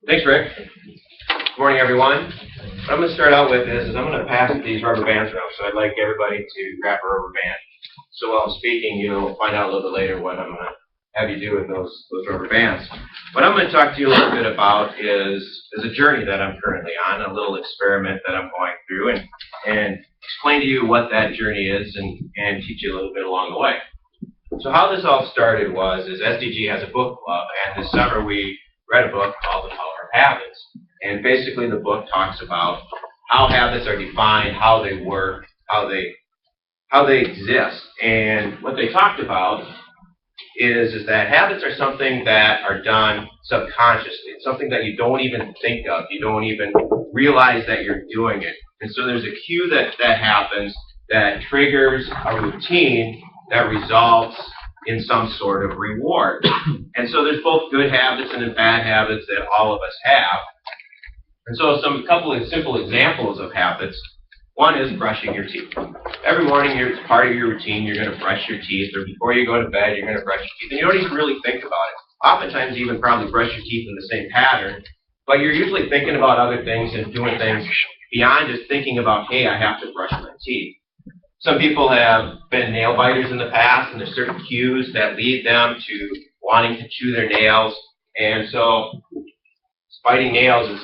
Thanks, Rick. Good morning, everyone. What I'm going to start out with is I'm going to pass these rubber bands around, so I'd like everybody to grab a rubber band. So while I'm speaking, you'll find out a little bit later what I'm going to have you do with those rubber bands. What I'm going to talk to you a little bit about is a journey that I'm currently on, a little experiment that I'm going through, and explain to you what that journey is and teach you a little bit along the way. So how this all started is SDG has a book club, and this summer we read a book called The Power of Habits. And basically the book talks about how habits are defined, how they work, how they exist. And what they talked about is that habits are something that are done subconsciously. It's something that you don't even think of. You don't even realize that you're doing it. And so there's a cue that happens that triggers a routine that results in some sort of reward. And so there's both good habits and bad habits that all of us have. And so a couple of simple examples of habits. One is brushing your teeth. Every morning, it's part of your routine. You're going to brush your teeth, or before you go to bed, you're going to brush your teeth. And you don't even really think about it. Oftentimes, you even probably brush your teeth in the same pattern, but you're usually thinking about other things and doing things beyond just thinking about, hey, I have to brush my teeth. Some people have been nail biters in the past, and there's certain cues that lead them to wanting to chew their nails. And so biting nails is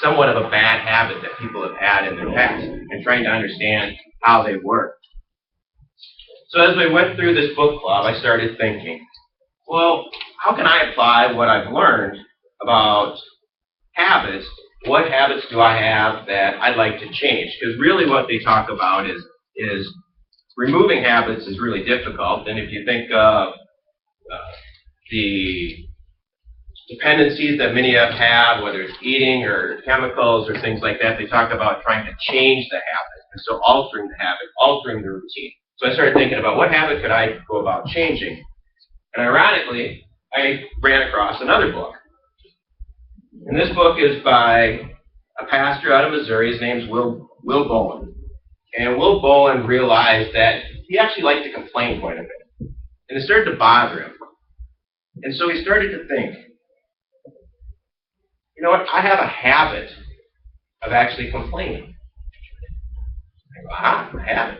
somewhat of a bad habit that people have had in their past, and trying to understand how they work. So as we went through this book club, I started thinking, well, how can I apply what I've learned about habits? What habits do I have that I'd like to change? Because really what they talk about is removing habits is really difficult. And if you think of the dependencies that many of us have, whether it's eating or chemicals or things like that, they talk about trying to change the habit. And so altering the habit, altering the routine. So I started thinking about what habit could I go about changing. And ironically, I ran across another book. And this book is by a pastor out of Missouri. His name's Will Bowen. And Will Bowen realized that he actually liked to complain quite a bit. And it started to bother him. And so he started to think, you know what, I have a habit of actually complaining. I go, a habit?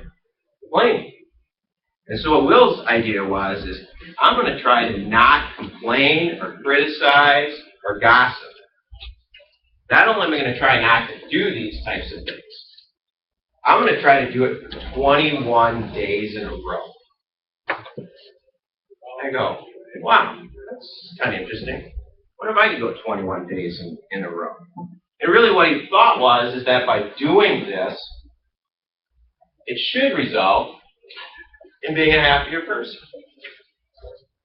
Complaining. And so what Will's idea is I'm going to try to not complain or criticize or gossip. Not only am I going to try not to do these types of things, I'm going to try to do it for 21 days in a row. I go, wow, that's kind of interesting. What if I could go 21 days in a row? And really what he thought is that by doing this, it should result in being a happier person.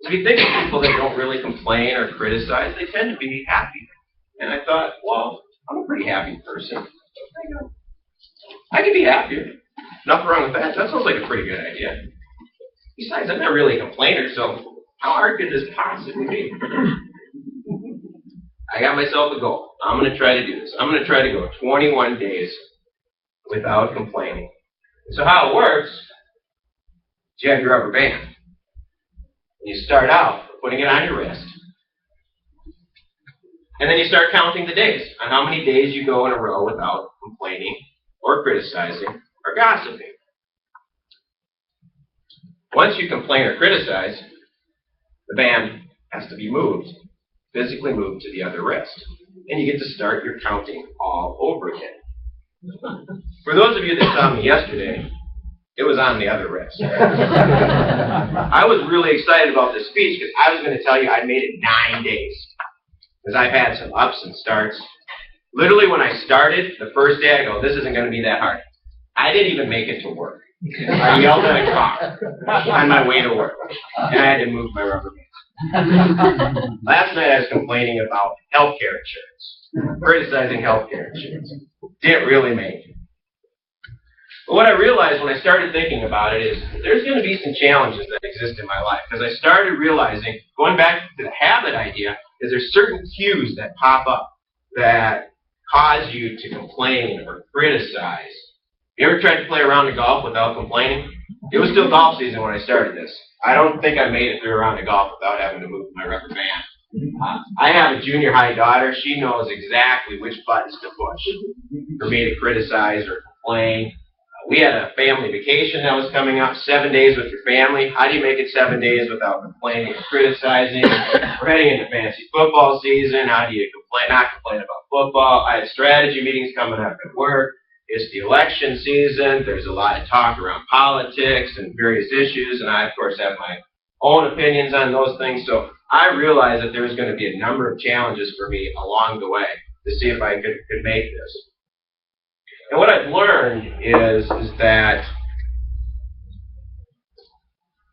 If you think of people that don't really complain or criticize, they tend to be happy. And I thought, well, I'm a pretty happy person. I could be happier. Nothing wrong with that. That sounds like a pretty good idea. Besides, I'm not really a complainer, so how hard could this possibly be? I got myself a goal. I'm going to try to do this. I'm going to try to go 21 days without complaining. So how it works is you have your rubber band. And you start out putting it on your wrist. And then you start counting the days on how many days you go in a row without complaining or criticizing or gossiping. Once you complain or criticize, the band has to be moved. Physically moved to the other wrist. And you get to start your counting all over again. For those of you that saw me yesterday, it was on the other wrist. I was really excited about this speech because I was going to tell you I made it 9 days. Because I've had some ups and starts. Literally when I started, the first day I go, this isn't going to be that hard. I didn't even make it to work. I yelled at a car on my way to work. And I had to move my rubber band. Last night I was complaining about healthcare insurance, criticizing healthcare insurance. Didn't really make it. But what I realized when I started thinking about it is there's going to be some challenges that exist in my life. Because I started realizing, going back to the habit idea, is there's certain cues that pop up that cause you to complain or criticize. You ever tried to play around the golf without complaining? It was still golf season when I started this. I don't think I made it through a round of golf without having to move my rubber band I have a junior high daughter. She knows exactly which buttons to push for me to criticize or complain. We had a family vacation that was coming up, 7 days with your family. How do you make it 7 days without complaining or criticizing? We're heading into fantasy football season. How do you not complain about football? I have strategy meetings coming up at work. It's the election season. There's a lot of talk around politics and various issues, and I, of course, have my own opinions on those things. So I realized that there was going to be a number of challenges for me along the way to see if I could make this. And what I've learned is that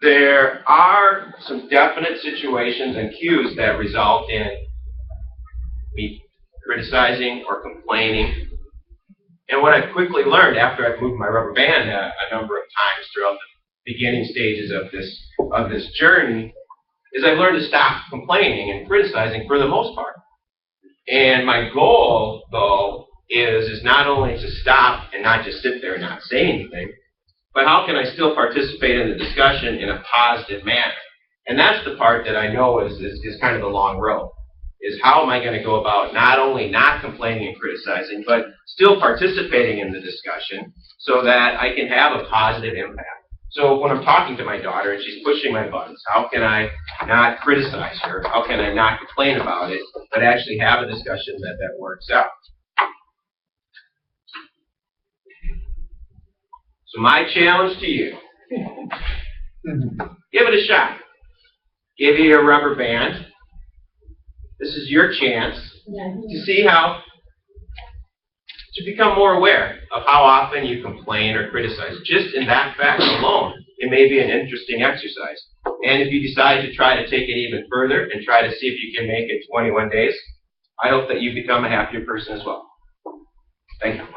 there are some definite situations and cues that result in me criticizing or complaining. And what I've quickly learned after I've moved my rubber band a number of times throughout the beginning stages of this journey is I've learned to stop complaining and criticizing for the most part. And my goal, though, is not only to stop and not just sit there and not say anything, but how can I still participate in the discussion in a positive manner? And that's the part that I know is kind of the long road, is how am I going to go about not only not complaining and criticizing, but still participating in the discussion so that I can have a positive impact. So when I'm talking to my daughter and she's pushing my buttons, how can I not criticize her? How can I not complain about it, but actually have a discussion that works out? So my challenge to you, give it a shot. Give you your rubber band. This is your chance to see how, to become more aware of how often you complain or criticize. Just in that fact alone, it may be an interesting exercise. And if you decide to try to take it even further and try to see if you can make it 21 days, I hope that you become a happier person as well. Thank you.